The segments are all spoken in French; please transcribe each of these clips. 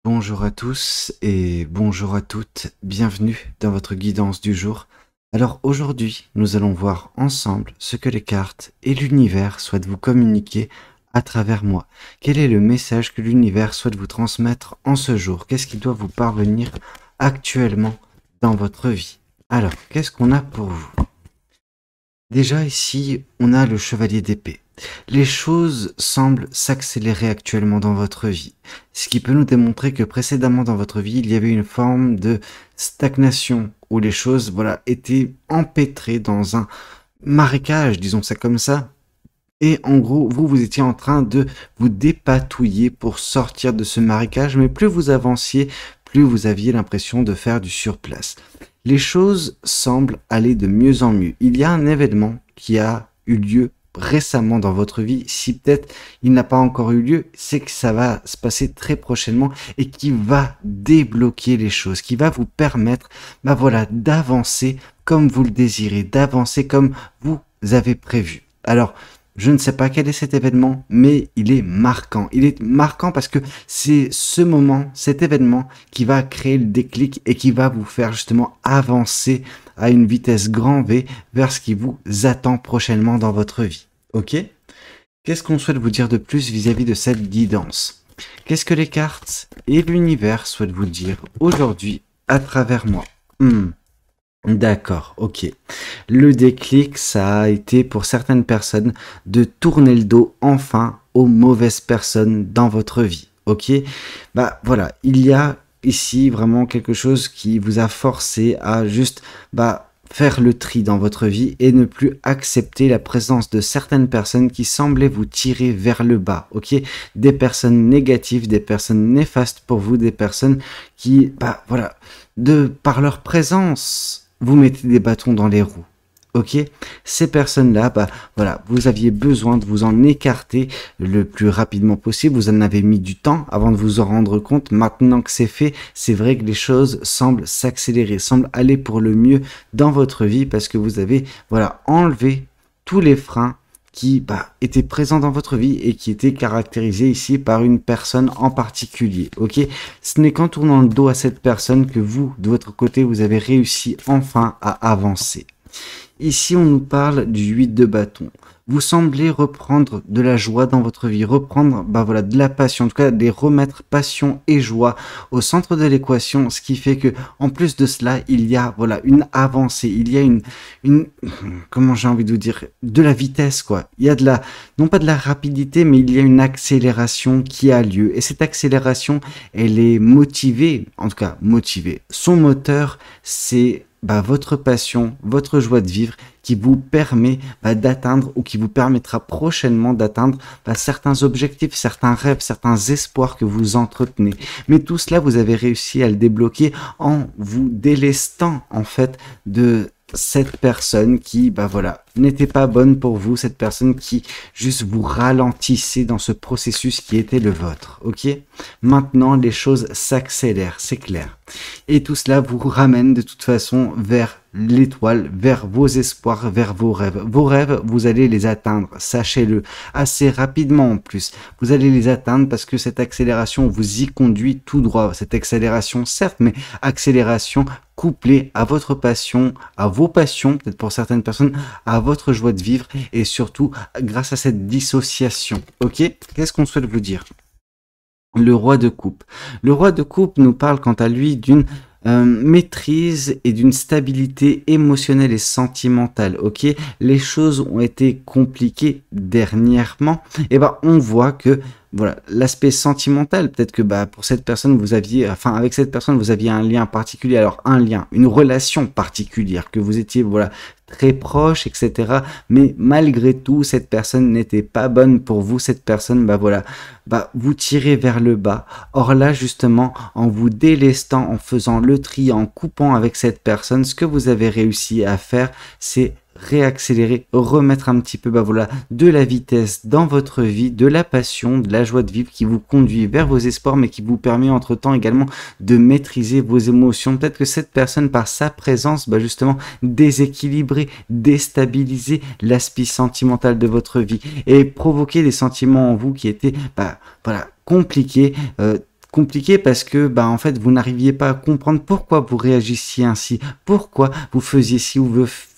Bonjour à tous et bonjour à toutes, bienvenue dans votre guidance du jour. Alors aujourd'hui, nous allons voir ensemble ce que les cartes et l'univers souhaitent vous communiquer à travers moi. Quel est le message que l'univers souhaite vous transmettre en ce jour? Qu'est-ce qui doit vous parvenir actuellement dans votre vie? Alors, qu'est-ce qu'on a pour vous? Déjà ici, on a le chevalier d'épée. Les choses semblent s'accélérer actuellement dans votre vie, ce qui peut nous démontrer que précédemment dans votre vie, il y avait une forme de stagnation où les choses, étaient empêtrées dans un marécage, disons ça comme ça. Et en gros, vous étiez en train de vous dépatouiller pour sortir de ce marécage, mais plus vous avanciez, plus vous aviez l'impression de faire du surplace. Les choses semblent aller de mieux en mieux. Il y a un événement qui a eu lieu récemment dans votre vie. Si peut-être il n'a pas encore eu lieu, c'est que ça va se passer très prochainement et qui va débloquer les choses, qui va vous permettre, d'avancer comme vous le désirez, d'avancer comme vous avez prévu. Alors, je ne sais pas quel est cet événement, mais il est marquant. Il est marquant parce que c'est ce moment, cet événement qui va créer le déclic et qui va vous faire justement avancer à une vitesse grand V vers ce qui vous attend prochainement dans votre vie. Ok? Qu'est-ce qu'on souhaite vous dire de plus vis-à-vis de cette guidance? Qu'est-ce que les cartes et l'univers souhaitent vous dire aujourd'hui à travers moi? D'accord, ok. Le déclic, ça a été pour certaines personnes de tourner le dos enfin aux mauvaises personnes dans votre vie, ok? Il y a ici vraiment quelque chose qui vous a forcé à juste, faire le tri dans votre vie et ne plus accepter la présence de certaines personnes qui semblaient vous tirer vers le bas, ok? Des personnes négatives, des personnes néfastes pour vous, des personnes qui, par leur présence, vous mettez des bâtons dans les roues. Ok, ces personnes-là, vous aviez besoin de vous en écarter le plus rapidement possible. Vous en avez mis du temps avant de vous en rendre compte. Maintenant que c'est fait, c'est vrai que les choses semblent s'accélérer, semblent aller pour le mieux dans votre vie parce que vous avez, enlevé tous les freins qui étaient présents dans votre vie et qui étaient caractérisés ici par une personne en particulier. Ok, ce n'est qu'en tournant le dos à cette personne que vous, de votre côté, vous avez réussi enfin à avancer. Ici, on nous parle du 8 de bâton. Vous semblez reprendre de la joie dans votre vie, reprendre de la passion, en tout cas les remettre passion et joie au centre de l'équation, ce qui fait que en plus de cela, il y a une avancée, il y a une comment j'ai envie de vous dire, de la vitesse quoi. Il y a non pas de la rapidité, mais il y a une accélération qui a lieu et cette accélération, elle est motivée, en tout cas motivée. Son moteur, c'est votre passion, votre joie de vivre qui vous permet d'atteindre ou qui vous permettra prochainement d'atteindre certains objectifs, certains rêves, certains espoirs que vous entretenez. Mais tout cela, vous avez réussi à le débloquer en vous délestant en fait de cette personne qui, n'était pas bonne pour vous, cette personne qui juste vous ralentissait dans ce processus qui était le vôtre, ok? Maintenant, les choses s'accélèrent, c'est clair. Et tout cela vous ramène de toute façon vers l'étoile, vers vos espoirs, vers vos rêves. Vos rêves, vous allez les atteindre, sachez-le, assez rapidement en plus. Vous allez les atteindre parce que cette accélération vous y conduit tout droit. Cette accélération, certes, mais accélération couplée à votre passion, à vos passions, peut-être pour certaines personnes, à votre joie de vivre et surtout grâce à cette dissociation. Ok? Qu'est-ce qu'on souhaite vous dire? Le roi de coupe. Le roi de coupe nous parle quant à lui d'une maîtrise et d'une stabilité émotionnelle et sentimentale. Ok, les choses ont été compliquées dernièrement. Et on voit que l'aspect sentimental, peut-être que pour cette personne vous aviez, avec cette personne vous aviez un lien particulier. Alors un lien, une relation particulière que vous étiez très proche, etc. Mais malgré tout, cette personne n'était pas bonne pour vous. Cette personne, vous tirez vers le bas. Or là, justement, en vous délestant, en faisant le tri, en coupant avec cette personne, ce que vous avez réussi à faire, c'est réaccélérer, remettre un petit peu de la vitesse dans votre vie, de la passion, de la joie de vivre qui vous conduit vers vos espoirs mais qui vous permet entre-temps également de maîtriser vos émotions. Peut-être que cette personne par sa présence justement déséquilibrer, déstabiliser l'aspect sentimental de votre vie et provoquer des sentiments en vous qui étaient compliqués, compliqué parce que bah en fait vous n'arriviez pas à comprendre pourquoi vous réagissiez ainsi, pourquoi vous faisiez ci ou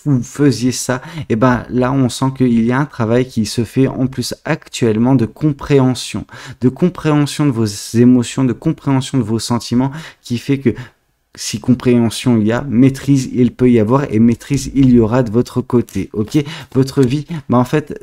vous faisiez ça. Et ben là on sent qu'il y a un travail qui se fait en plus actuellement de compréhension de vos émotions, de compréhension de vos sentiments, qui fait que si compréhension il y a, maîtrise il peut y avoir, et maîtrise il y aura de votre côté. Ok, votre vie, bah en fait,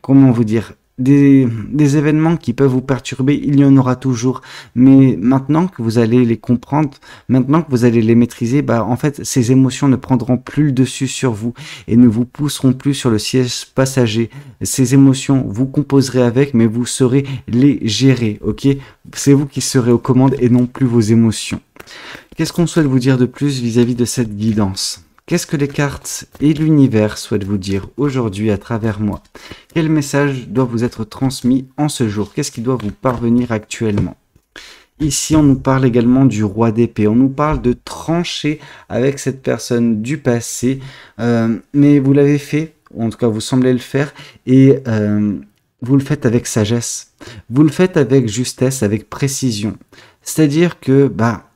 comment vous dire, des événements qui peuvent vous perturber, il y en aura toujours. Mais maintenant que vous allez les comprendre, maintenant que vous allez les maîtriser, bah en fait, ces émotions ne prendront plus le dessus sur vous et ne vous pousseront plus sur le siège passager. Ces émotions, vous composerez avec, mais vous saurez les gérer. Ok, c'est vous qui serez aux commandes et non plus vos émotions. Qu'est-ce qu'on souhaite vous dire de plus vis-à-vis de cette guidance? Qu'est-ce que les cartes et l'univers souhaitent vous dire aujourd'hui à travers moi? Quel message doit vous être transmis en ce jour? Qu'est-ce qui doit vous parvenir actuellement? Ici, on nous parle également du roi d'épée. On nous parle de trancher avec cette personne du passé. Mais vous l'avez fait, ou en tout cas vous semblez le faire, et vous le faites avec sagesse. Vous le faites avec justesse, avec précision. C'est-à-dire que bah,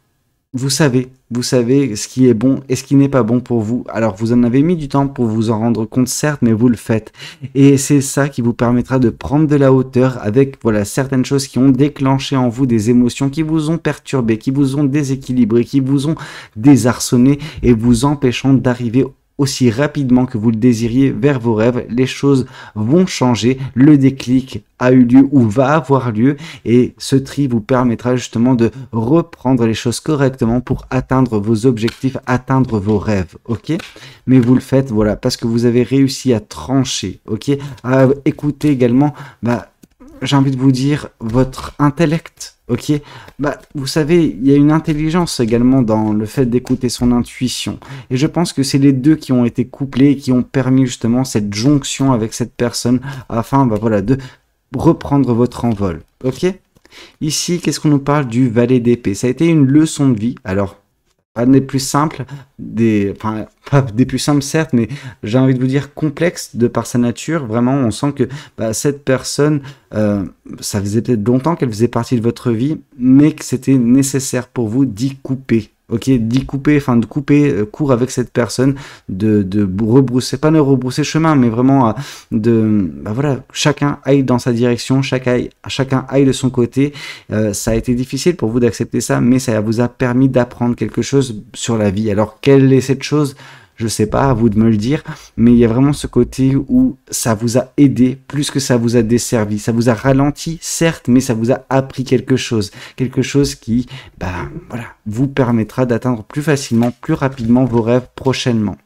vous savez ce qui est bon et ce qui n'est pas bon pour vous. Alors, vous en avez mis du temps pour vous en rendre compte, certes, mais vous le faites. Et c'est ça qui vous permettra de prendre de la hauteur avec, voilà, certaines choses qui ont déclenché en vous des émotions qui vous ont perturbé, qui vous ont déséquilibré, qui vous ont désarçonné et vous empêchant d'arriver aussi rapidement que vous le désiriez vers vos rêves. Les choses vont changer, le déclic a eu lieu ou va avoir lieu, et ce tri vous permettra justement de reprendre les choses correctement pour atteindre vos objectifs, atteindre vos rêves, ok? Mais vous le faites, voilà, parce que vous avez réussi à trancher, ok? À écouter également, bah, j'ai envie de vous dire, votre intellect, ok? Bah, vous savez, il y a une intelligence également dans le fait d'écouter son intuition. Et je pense que c'est les deux qui ont été couplés et qui ont permis justement cette jonction avec cette personne afin, bah voilà, de reprendre votre envol, ok? Ici, qu'est-ce qu'on nous parle du valet d'épée? Ça a été une leçon de vie. Alors, pas des plus simples, enfin, pas des plus simples certes, mais j'ai envie de vous dire complexe de par sa nature. Vraiment, on sent que bah, cette personne, ça faisait peut-être longtemps qu'elle faisait partie de votre vie, mais que c'était nécessaire pour vous d'y couper. Ok, d'y couper, enfin de couper court avec cette personne, de rebrousser, pas de rebrousser chemin, mais vraiment bah voilà, chacun aille dans sa direction, chacun aille de son côté. Ça a été difficile pour vous d'accepter ça, mais ça vous a permis d'apprendre quelque chose sur la vie. Alors, quelle est cette chose? Je sais pas, à vous de me le dire, mais il y a vraiment ce côté où ça vous a aidé plus que ça vous a desservi. Ça vous a ralenti, certes, mais ça vous a appris quelque chose qui, bah, voilà, vous permettra d'atteindre plus facilement, plus rapidement vos rêves prochainement.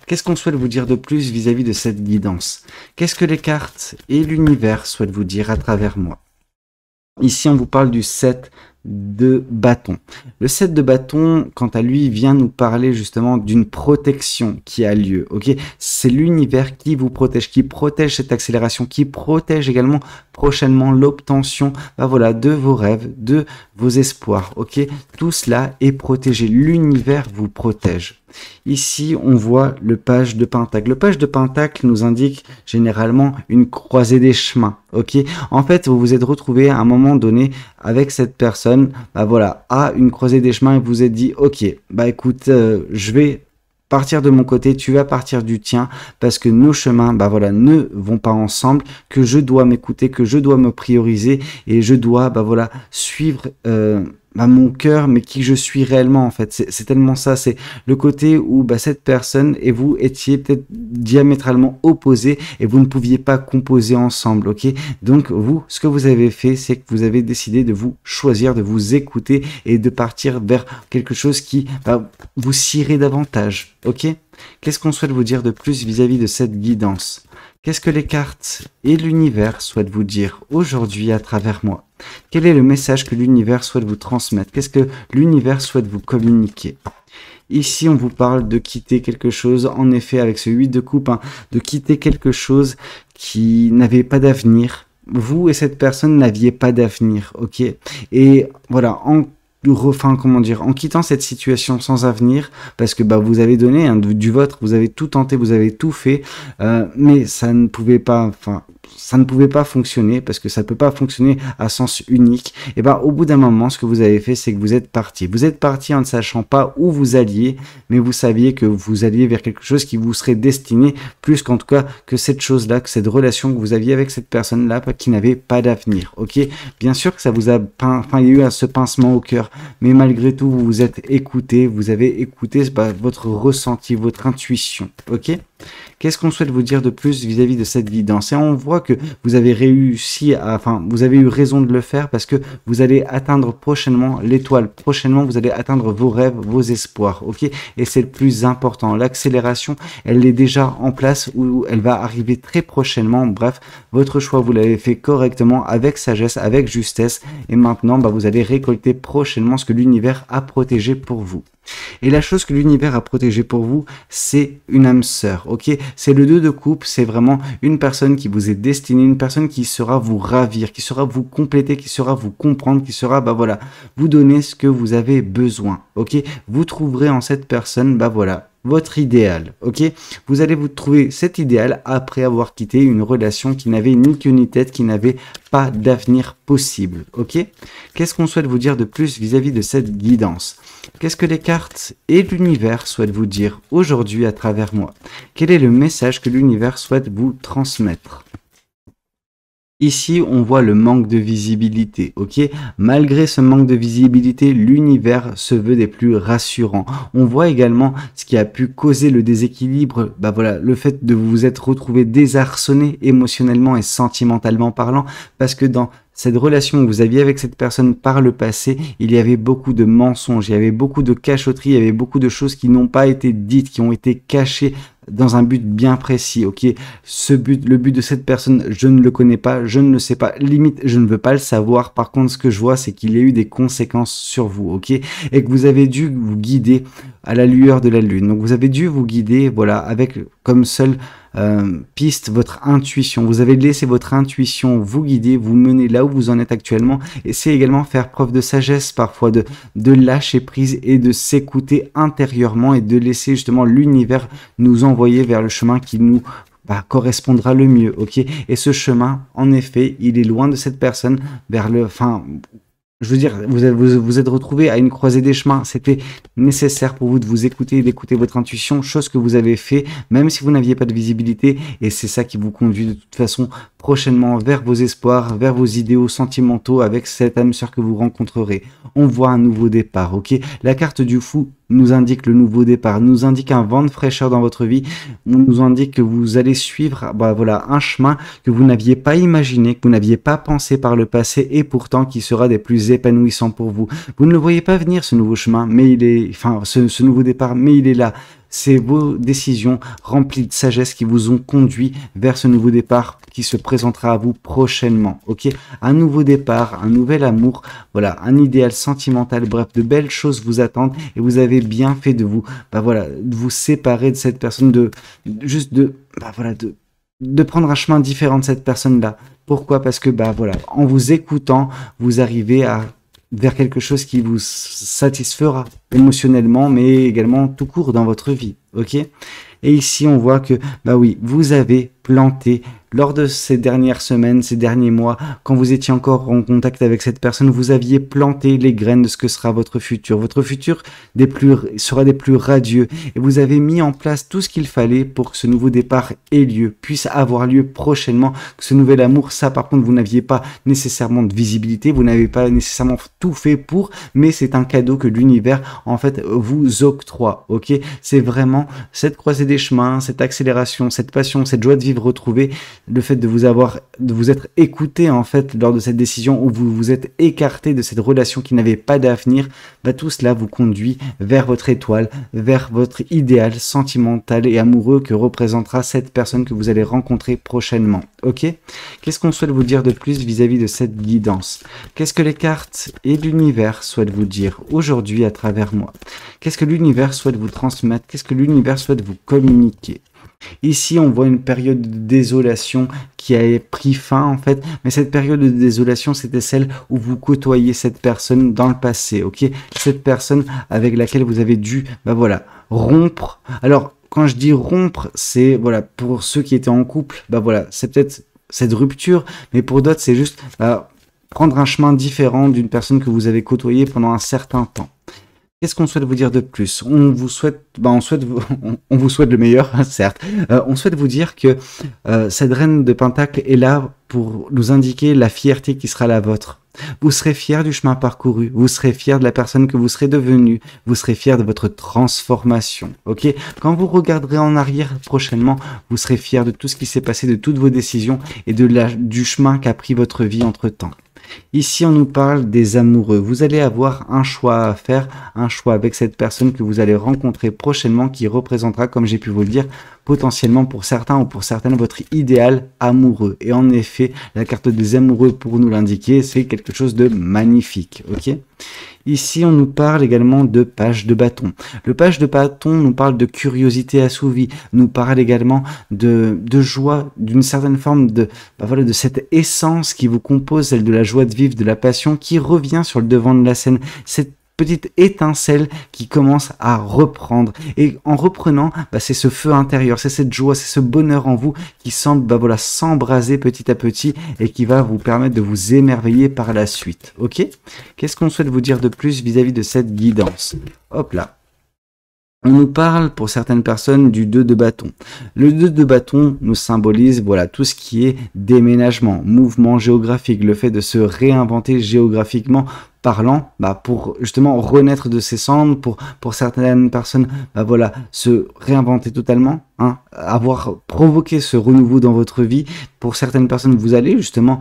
Qu'est-ce qu'on souhaite vous dire de plus vis-à-vis de cette guidance? Qu'est-ce que les cartes et l'univers souhaitent vous dire à travers moi? Ici, on vous parle du 7 de bâton. Le 7 de bâton, quant à lui, vient nous parler justement d'une protection qui a lieu. Ok, c'est l'univers qui vous protège, qui protège cette accélération, qui protège également prochainement l'obtention, bah voilà, de vos rêves, de vos espoirs. Ok, tout cela est protégé. L'univers vous protège. Ici, on voit le page de Pentacle. Le page de Pentacle nous indique généralement une croisée des chemins. Ok, en fait, vous vous êtes retrouvé à un moment donné avec cette personne, bah voilà, à une croisée des chemins et vous vous êtes dit, ok, bah écoute, je vais partir de mon côté, tu vas partir du tien, parce que nos chemins, bah voilà, ne vont pas ensemble, que je dois m'écouter, que je dois me prioriser et je dois, bah voilà, suivre mon cœur, mais qui je suis réellement en fait. C'est tellement ça, c'est le côté où bah, cette personne et vous étiez peut-être diamétralement opposés et vous ne pouviez pas composer ensemble, ok? Donc vous, ce que vous avez fait, c'est que vous avez décidé de vous choisir, de vous écouter et de partir vers quelque chose qui vous scierait davantage, ok? Qu'est-ce qu'on souhaite vous dire de plus vis-à-vis de cette guidance? Qu'est-ce que les cartes et l'univers souhaitent vous dire aujourd'hui à travers moi? Quel est le message que l'univers souhaite vous transmettre? Qu'est-ce que l'univers souhaite vous communiquer? Ici, on vous parle de quitter quelque chose, en effet, avec ce 8 de coupe, de quitter quelque chose qui n'avait pas d'avenir. Vous et cette personne n'aviez pas d'avenir, ok? Et voilà, en quittant cette situation sans avenir, parce que bah, vous avez donné du vôtre, vous avez tout tenté, vous avez tout fait, mais ça ne pouvait pas, ça ne pouvait pas fonctionner, parce que ça ne peut pas fonctionner à sens unique, et ben au bout d'un moment, ce que vous avez fait, c'est que vous êtes parti. Vous êtes parti en ne sachant pas où vous alliez, mais vous saviez que vous alliez vers quelque chose qui vous serait destiné, plus qu'en tout cas que cette chose-là, que cette relation que vous aviez avec cette personne-là, qui n'avait pas d'avenir. Ok, bien sûr que ça vous a, il y a eu ce pincement au cœur, mais malgré tout, vous vous êtes écouté, vous avez écouté votre ressenti, votre intuition. Ok. Qu'est-ce qu'on souhaite vous dire de plus vis-à-vis de cette guidance? Et on voit que vous avez réussi vous avez eu raison de le faire, parce que vous allez atteindre prochainement l'étoile. Prochainement, vous allez atteindre vos rêves, vos espoirs, ok? Et c'est le plus important. L'accélération, elle est déjà en place, ou elle va arriver très prochainement. Bref, votre choix, vous l'avez fait correctement, avec sagesse, avec justesse. Et maintenant, vous allez récolter prochainement ce que l'univers a protégé pour vous. Et la chose que l'univers a protégée pour vous, c'est une âme sœur, ok? C'est le 2 de coupe, c'est vraiment une personne qui vous est destinée, une personne qui saura vous ravir, qui saura vous compléter, qui saura vous comprendre, qui saura, vous donner ce que vous avez besoin, ok? Vous trouverez en cette personne, votre idéal, ok? Vous allez vous trouver cet idéal après avoir quitté une relation qui n'avait ni queue ni tête, qui n'avait pas d'avenir possible, ok? Qu'est-ce qu'on souhaite vous dire de plus vis-à-vis de cette guidance? Qu'est-ce que les cartes et l'univers souhaitent vous dire aujourd'hui à travers moi? Quel est le message que l'univers souhaite vous transmettre? Ici, on voit le manque de visibilité, ok? Malgré ce manque de visibilité, l'univers se veut des plus rassurants. On voit également ce qui a pu causer le déséquilibre, le fait de vous être retrouvé désarçonné émotionnellement et sentimentalement parlant, parce que dans cette relation que vous aviez avec cette personne par le passé, il y avait beaucoup de mensonges, il y avait beaucoup de cachotteries, il y avait beaucoup de choses qui n'ont pas été dites, qui ont été cachées dans un but bien précis, ok? Le but de cette personne, je ne le connais pas, je ne le sais pas, limite, je ne veux pas le savoir. Par contre, ce que je vois, c'est qu'il y a eu des conséquences sur vous, ok? Et que vous avez dû vous guider à la lueur de la lune. Donc, vous avez dû vous guider, avec comme seule piste votre intuition. Vous avez laissé votre intuition vous guider, vous mener là où vous en êtes actuellement, et c'est également faire preuve de sagesse parfois, de lâcher prise et de s'écouter intérieurement, et de laisser justement l'univers nous envoyer vers le chemin qui nous correspondra le mieux, ok? Et ce chemin, en effet, il est loin de cette personne, je veux dire, vous êtes retrouvé à une croisée des chemins. C'était nécessaire pour vous de vous écouter et d'écouter votre intuition, chose que vous avez fait, même si vous n'aviez pas de visibilité. Et c'est ça qui vous conduit de toute façon prochainement vers vos espoirs, vers vos idéaux sentimentaux avec cette âme sœur que vous rencontrerez. On voit un nouveau départ, ok? La carte du fou nous indique le nouveau départ, nous indique un vent de fraîcheur dans votre vie, nous indique que vous allez suivre un chemin que vous n'aviez pas imaginé, que vous n'aviez pas pensé par le passé, et pourtant qui sera des plus épanouissants pour vous. Vous ne le voyez pas venir, ce nouveau chemin, mais ce nouveau départ, mais il est là. C'est vos décisions remplies de sagesse qui vous ont conduit vers ce nouveau départ qui se présentera à vous prochainement, ok? Un nouveau départ, un nouvel amour, un idéal sentimental, bref, de belles choses vous attendent, et vous avez bien fait de vous, de vous séparer de cette personne, de prendre un chemin différent de cette personne-là. Pourquoi? Parce que, en vous écoutant, vous arrivez vers quelque chose qui vous satisfera émotionnellement, mais également tout court dans votre vie, ok? Et ici, on voit que, vous avez planté lors de ces dernières semaines, ces derniers mois, quand vous étiez encore en contact avec cette personne, vous aviez planté les graines de ce que sera votre futur. Votre futur sera des plus radieux, et vous avez mis en place tout ce qu'il fallait pour que ce nouveau départ ait lieu, puisse avoir lieu prochainement, que ce nouvel amour, ça par contre, vous n'aviez pas nécessairement de visibilité, vous n'avez pas nécessairement tout fait pour, mais c'est un cadeau que l'univers, en fait, vous octroie, ok? C'est vraiment cette croisée des chemins, cette accélération, cette passion, cette joie de vivre retrouvée, le fait de vous être écouté en fait lors de cette décision, où vous vous êtes écarté de cette relation qui n'avait pas d'avenir, tout cela vous conduit vers votre étoile, vers votre idéal sentimental et amoureux que représentera cette personne que vous allez rencontrer prochainement, ok? Qu'est-ce qu'on souhaite vous dire de plus vis-à-vis de cette guidance? Qu'est-ce que les cartes et l'univers souhaitent vous dire aujourd'hui à travers moi? Qu'est-ce que l'univers souhaite vous transmettre? Qu'est-ce que l'univers souhaite vous communiquer? Ici, on voit une période de désolation qui a pris fin, en fait. Mais cette période de désolation, c'était celle où vous côtoyez cette personne dans le passé, ok? Cette personne avec laquelle vous avez dû, rompre. Alors, quand je dis rompre, c'est, pour ceux qui étaient en couple, c'est peut-être cette rupture, mais pour d'autres, c'est juste prendre un chemin différent d'une personne que vous avez côtoyée pendant un certain temps. Qu'est-ce qu'on souhaite vous dire de plus? On vous souhaite, on vous souhaite le meilleur, certes. On souhaite vous dire que cette reine de Pentacle est là pour nous indiquer la fierté qui sera la vôtre. Vous serez fier du chemin parcouru, vous serez fier de la personne que vous serez devenue, vous serez fier de votre transformation, ok? Quand vous regarderez en arrière prochainement, vous serez fier de tout ce qui s'est passé, de toutes vos décisions et du chemin qu'a pris votre vie entre-temps. Ici, on nous parle des amoureux. Vous allez avoir un choix à faire, un choix avec cette personne que vous allez rencontrer prochainement qui représentera, comme j'ai pu vous le dire, potentiellement pour certains ou pour certaines votre idéal amoureux. Et en effet, la carte des amoureux, pour nous l'indiquer, c'est quelque chose de magnifique, ok? Ici, on nous parle également de page de bâton. Le page de bâton nous parle de curiosité assouvie, nous parle également de joie, d'une certaine forme de cette essence qui vous compose, celle de la joie de vivre, de la passion, qui revient sur le devant de la scène. Cette petite étincelle qui commence à reprendre. Et en reprenant, c'est ce feu intérieur, c'est cette joie, c'est ce bonheur en vous qui semble s'embraser petit à petit et qui va vous permettre de vous émerveiller par la suite. Ok? Qu'est-ce qu'on souhaite vous dire de plus vis-à-vis de cette guidance? Hop là. On nous parle pour certaines personnes du 2 de bâton. Le 2 de bâton nous symbolise tout ce qui est déménagement, mouvement géographique, le fait de se réinventer géographiquement parlant, pour justement renaître de ses cendres, pour certaines personnes, se réinventer totalement, avoir provoqué ce renouveau dans votre vie. Pour certaines personnes, vous allez justement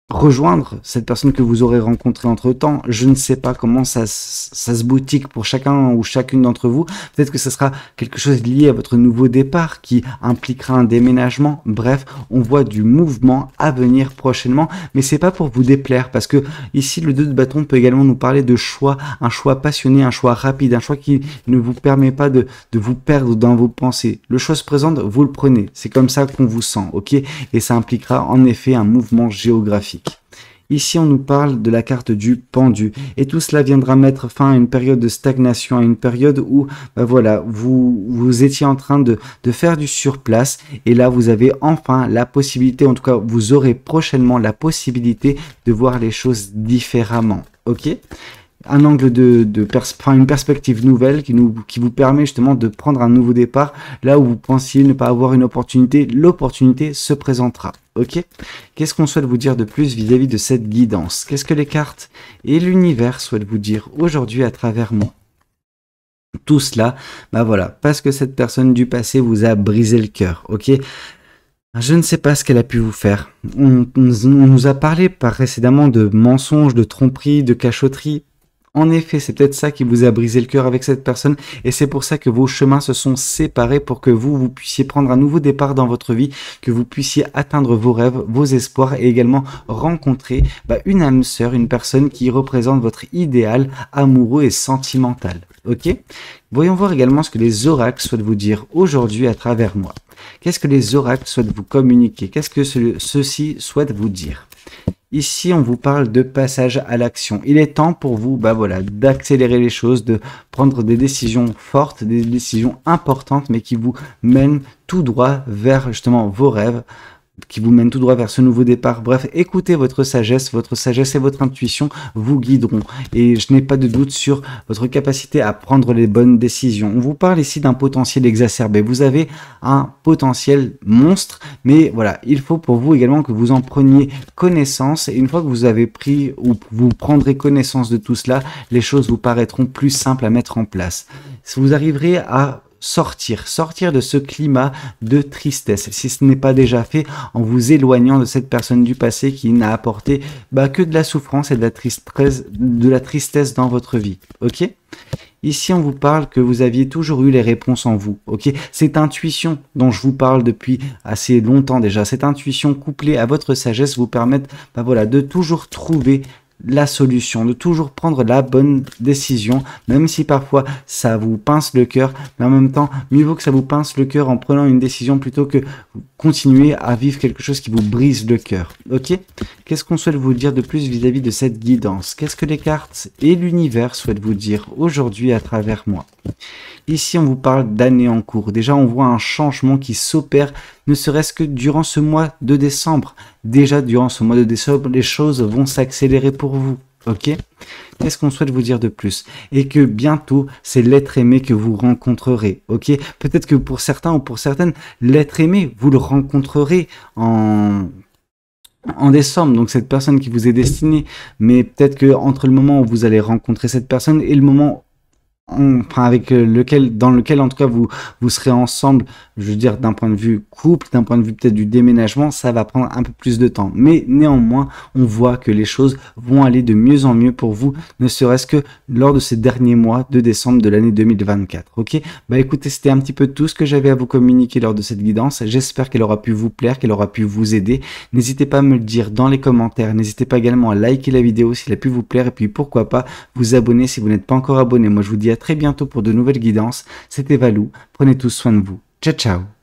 rejoindre cette personne que vous aurez rencontrée entre-temps. Je ne sais pas comment ça se boutique pour chacun ou chacune d'entre vous. Peut-être que ce sera quelque chose lié à votre nouveau départ qui impliquera un déménagement. Bref, on voit du mouvement à venir prochainement, mais c'est pas pour vous déplaire parce que ici, le 2 de bâton peut également nous parler de choix, un choix passionné, un choix rapide, un choix qui ne vous permet pas de vous perdre dans vos pensées. Le choix se présente, vous le prenez. C'est comme ça qu'on vous sent, ok? Et ça impliquera en effet un mouvement géographique. Ici, on nous parle de la carte du pendu. Et tout cela viendra mettre fin à une période de stagnation, à une période où, vous étiez en train de faire du surplace. Et là, vous avez enfin la possibilité, en tout cas, vous aurez prochainement la possibilité de voir les choses différemment. Ok? Un angle une perspective nouvelle qui vous permet justement de prendre un nouveau départ. Là où vous pensiez ne pas avoir une opportunité, l'opportunité se présentera. Ok? Qu'est-ce qu'on souhaite vous dire de plus vis-à-vis de cette guidance? Qu'est-ce que les cartes et l'univers souhaitent vous dire aujourd'hui à travers moi? Tout cela, parce que cette personne du passé vous a brisé le cœur, ok? Je ne sais pas ce qu'elle a pu vous faire. On nous a parlé précédemment de mensonges, de tromperies, de cachotteries. En effet, c'est peut-être ça qui vous a brisé le cœur avec cette personne et c'est pour ça que vos chemins se sont séparés pour que vous puissiez prendre un nouveau départ dans votre vie, que vous puissiez atteindre vos rêves, vos espoirs et également rencontrer une âme sœur, une personne qui représente votre idéal amoureux et sentimental. Ok? Voyons voir également ce que les oracles souhaitent vous dire aujourd'hui à travers moi. Qu'est-ce que les oracles souhaitent vous communiquer? Qu'est-ce que ceux-ci souhaitent vous dire? Ici, on vous parle de passage à l'action. Il est temps pour vous, d'accélérer les choses, de prendre des décisions fortes, des décisions importantes, mais qui vous mènent tout droit vers justement vos rêves, qui vous mènent tout droit vers ce nouveau départ. Bref, écoutez votre sagesse et votre intuition vous guideront. Et je n'ai pas de doute sur votre capacité à prendre les bonnes décisions. On vous parle ici d'un potentiel exacerbé. Vous avez un potentiel monstre, mais il faut pour vous également que vous en preniez connaissance. Et une fois que vous avez pris ou vous prendrez connaissance de tout cela, les choses vous paraîtront plus simples à mettre en place. Si vous arriverez à sortir de ce climat de tristesse, si ce n'est pas déjà fait, en vous éloignant de cette personne du passé qui n'a apporté que de la souffrance et de la tristesse dans votre vie. Ok? Ici, on vous parle que vous aviez toujours eu les réponses en vous. Ok? Cette intuition dont je vous parle depuis assez longtemps déjà, cette intuition couplée à votre sagesse vous permettent de toujours trouver la solution, de toujours prendre la bonne décision, même si parfois ça vous pince le cœur, mais en même temps, mieux vaut que ça vous pince le cœur en prenant une décision plutôt que continuer à vivre quelque chose qui vous brise le cœur. Ok? Qu'est-ce qu'on souhaite vous dire de plus vis-à-vis de cette guidance? Qu'est-ce que les cartes et l'univers souhaitent vous dire aujourd'hui à travers moi? Ici, on vous parle d'année en cours. Déjà, on voit un changement qui s'opère, ne serait-ce que durant ce mois de décembre. Déjà, durant ce mois de décembre, les choses vont s'accélérer pour vous. Ok? Qu'est-ce qu'on souhaite vous dire de plus? Et que bientôt, c'est l'être aimé que vous rencontrerez. Ok? Peut-être que pour certains ou pour certaines, l'être aimé, vous le rencontrerez en décembre, donc cette personne qui vous est destinée. Mais peut-être que entre le moment où vous allez rencontrer cette personne et le moment avec dans lequel en tout cas vous serez ensemble, je veux dire d'un point de vue couple, d'un point de vue peut-être du déménagement, ça va prendre un peu plus de temps. Mais néanmoins, on voit que les choses vont aller de mieux en mieux pour vous, ne serait-ce que lors de ces derniers mois de décembre de l'année 2024. Ok? Bah écoutez, c'était un petit peu tout ce que j'avais à vous communiquer lors de cette guidance. J'espère qu'elle aura pu vous plaire, qu'elle aura pu vous aider. N'hésitez pas à me le dire dans les commentaires. N'hésitez pas également à liker la vidéo s'il a pu vous plaire et puis pourquoi pas vous abonner si vous n'êtes pas encore abonné. Moi je vous dis à très bientôt pour de nouvelles guidances. C'était Valou. Prenez tous soin de vous. Ciao, ciao.